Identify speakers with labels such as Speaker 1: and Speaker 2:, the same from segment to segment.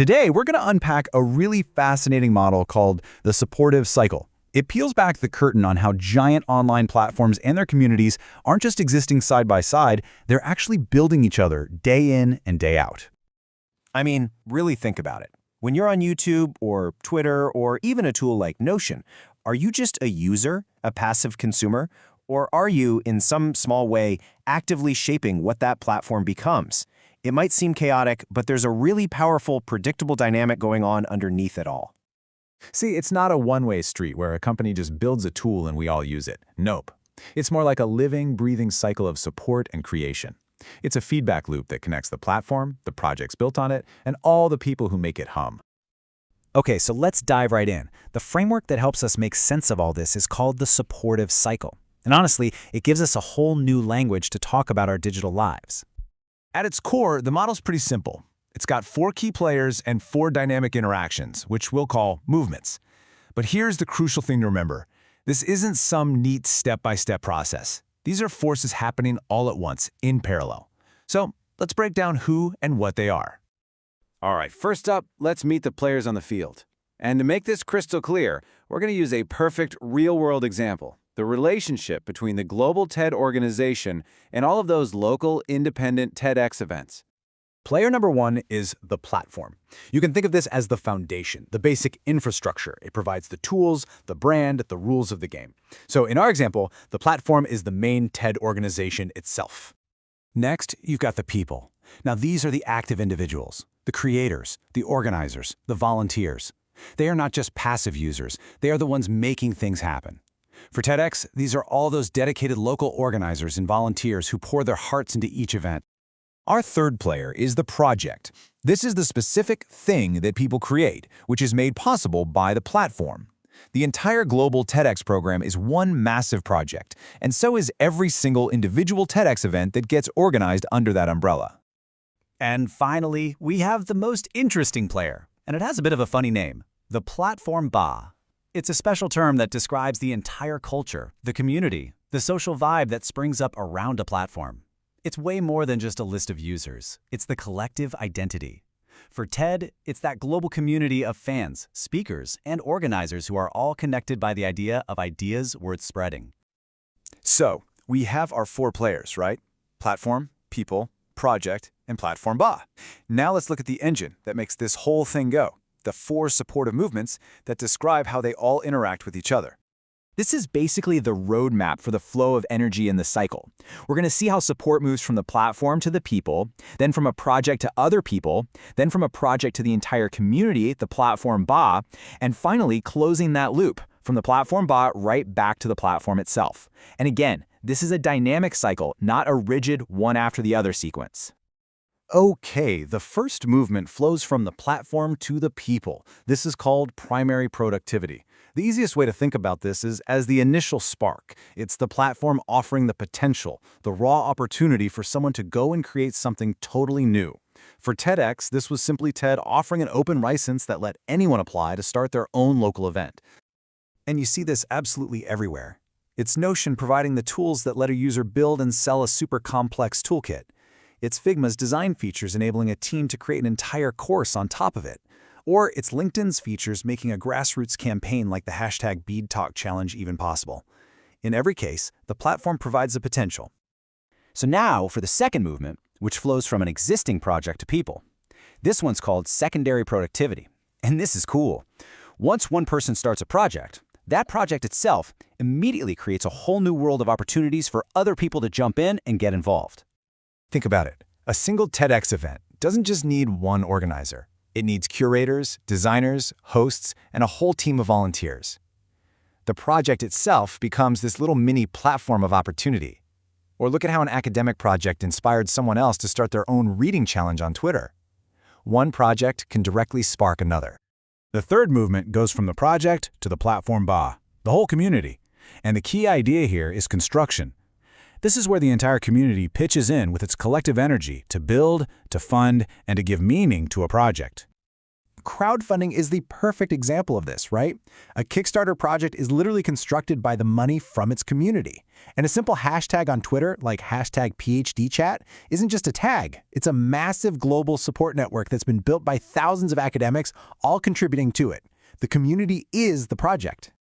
Speaker 1: Today, we're going to unpack a really fascinating model called the supportive cycle. It peels back the curtain on how giant online platforms and their communities aren't just existing side by side, they're actually building each other day in and day out.
Speaker 2: I mean, really think about it. When you're on YouTube or Twitter or even a tool like Notion, are you just a user, a passive consumer, or are you, in some small way, actively shaping what that platform becomes? It might seem chaotic, but there's a really powerful, predictable dynamic going on underneath it all.
Speaker 3: See, it's not a one-way street where a company just builds a tool and we all use it. Nope. It's more like a living, breathing cycle of support and creation. It's a feedback loop that connects the platform, the projects built on it, and all the people who make it hum.
Speaker 4: Okay, so let's dive right in. The framework that helps us make sense of all this is called the supportive cycle. And honestly, it gives us a whole new language to talk about our digital lives.
Speaker 3: At its core, the model's pretty simple. It's got 4 key players and 4 dynamic interactions, which we'll call movements. But here's the crucial thing to remember. This isn't some neat step-by-step process. These are forces happening all at once, in parallel. So let's break down who and what they are.
Speaker 5: All right, first up, let's meet the players on the field. And to make this crystal clear, we're going to use a perfect real-world example, the relationship between the global TED organization and all of those local, independent TEDx events.
Speaker 1: Player number 1 is the platform. You can think of this as the foundation, the basic infrastructure. It provides the tools, the brand, the rules of the game. So in our example, the platform is the main TED organization itself.
Speaker 4: Next, you've got the people. Now these are the active individuals, the creators, the organizers, the volunteers. They are not just passive users, they are the ones making things happen. For TEDx, these are all those dedicated local organizers and volunteers who pour their hearts into each event.
Speaker 2: Our third player is the project. This is the specific thing that people create, which is made possible by the platform. The entire global TEDx program is one massive project, and so is every single individual TEDx event that gets organized under that umbrella.
Speaker 4: And finally, we have the most interesting player, and it has a bit of a funny name, the Platformba. It's a special term that describes the entire culture, the community, the social vibe that springs up around a platform. It's way more than just a list of users. It's the collective identity. For TED, it's that global community of fans, speakers, and organizers who are all connected by the idea of ideas worth spreading.
Speaker 1: So we have our 4 players, right? Platform, people, project, and Platformba. Now let's look at the engine that makes this whole thing go, the 4 supportive movements that describe how they all interact with each other.
Speaker 2: This is basically the roadmap for the flow of energy in the cycle. We're going to see how support moves from the platform to the people, then from a project to other people, then from a project to the entire community, the Platformba, and finally closing that loop from the Platformba right back to the platform itself. And again, this is a dynamic cycle, not a rigid one after the other sequence.
Speaker 1: Okay, the first movement flows from the platform to the people. This is called primary productivity. The easiest way to think about this is as the initial spark. It's the platform offering the potential, the raw opportunity for someone to go and create something totally new. For TEDx, this was simply TED offering an open license that let anyone apply to start their own local event.
Speaker 4: And you see this absolutely everywhere. It's Notion providing the tools that let a user build and sell a super complex toolkit. It's Figma's design features enabling a team to create an entire course on top of it. Or it's LinkedIn's features making a grassroots campaign like the hashtag #BeadTalk challenge even possible. In every case, the platform provides the potential.
Speaker 2: So now for the second movement, which flows from an existing project to people. This one's called secondary productivity. And this is cool. Once one person starts a project, that project itself immediately creates a whole new world of opportunities for other people to jump in and get involved.
Speaker 3: Think about it. A single TEDx event doesn't just need one organizer. It needs curators, designers, hosts, and a whole team of volunteers. The project itself becomes this little mini platform of opportunity. Or look at how an academic project inspired someone else to start their own reading challenge on Twitter. One project can directly spark another.
Speaker 1: The third movement goes from the project to the Platformba, the whole community. And the key idea here is construction. This is where the entire community pitches in with its collective energy to build, to fund, and to give meaning to a project.
Speaker 3: Crowdfunding is the perfect example of this, right? A Kickstarter project is literally constructed by the money from its community. And a simple hashtag on Twitter, like hashtag PhDchat, isn't just a tag. It's a massive global support network that's been built by thousands of academics, all contributing to it. The community is the project.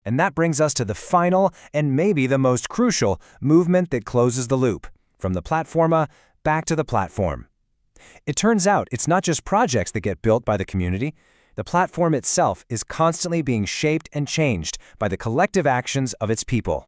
Speaker 2: And that brings us to the final, and maybe the most crucial, movement that closes the loop, from the Platformba back to the platform. It turns out it's not just projects that get built by the community. The platform itself is constantly being shaped and changed by the collective actions of its people.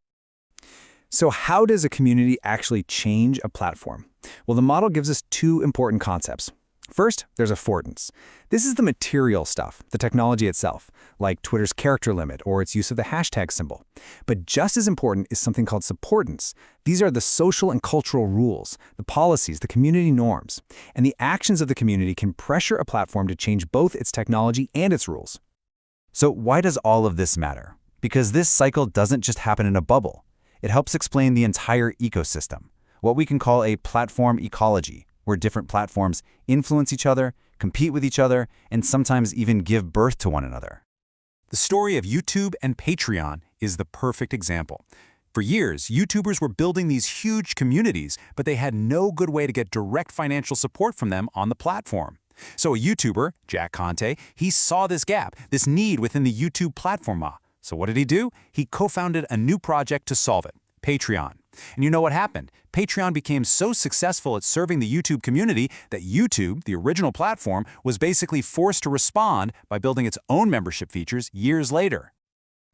Speaker 4: So how does a community actually change a platform? Well, the model gives us two important concepts. First, there's affordance. This is the material stuff, the technology itself, like Twitter's character limit or its use of the hashtag symbol. But just as important is something called supportance. These are the social and cultural rules, the policies, the community norms. And the actions of the community can pressure a platform to change both its technology and its rules.
Speaker 1: So why does all of this matter? Because this cycle doesn't just happen in a bubble. It helps explain the entire ecosystem, what we can call a platform ecology, where different platforms influence each other, compete with each other, and sometimes even give birth to one another.
Speaker 5: The story of YouTube and Patreon is the perfect example. For years, YouTubers were building these huge communities, but they had no good way to get direct financial support from them on the platform. So a YouTuber, Jack Conte, he saw this gap, this need within the YouTube Platformba. So what did he do? He co-founded a new project to solve it, Patreon. And you know what happened? Patreon became so successful at serving the YouTube community that YouTube, the original platform, was basically forced to respond by building its own membership features years later.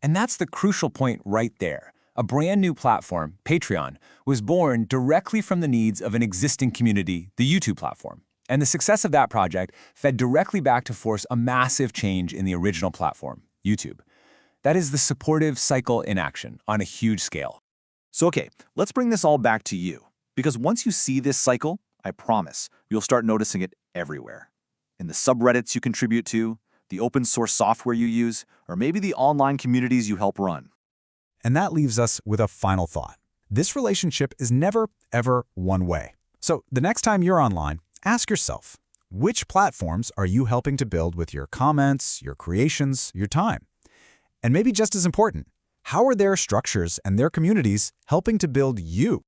Speaker 2: And that's the crucial point right there. A brand new platform, Patreon, was born directly from the needs of an existing community, the YouTube platform. And the success of that project fed directly back to force a massive change in the original platform, YouTube. That is the supportive cycle in action on a huge scale.
Speaker 6: So okay, let's bring this all back to you. Because once you see this cycle, I promise, you'll start noticing it everywhere. In the subreddits you contribute to, the open source software you use, or maybe the online communities you help run.
Speaker 3: And that leaves us with a final thought. This relationship is never, ever one way. So the next time you're online, ask yourself, which platforms are you helping to build with your comments, your creations, your time? And maybe just as important, how are their structures and their communities helping to build you?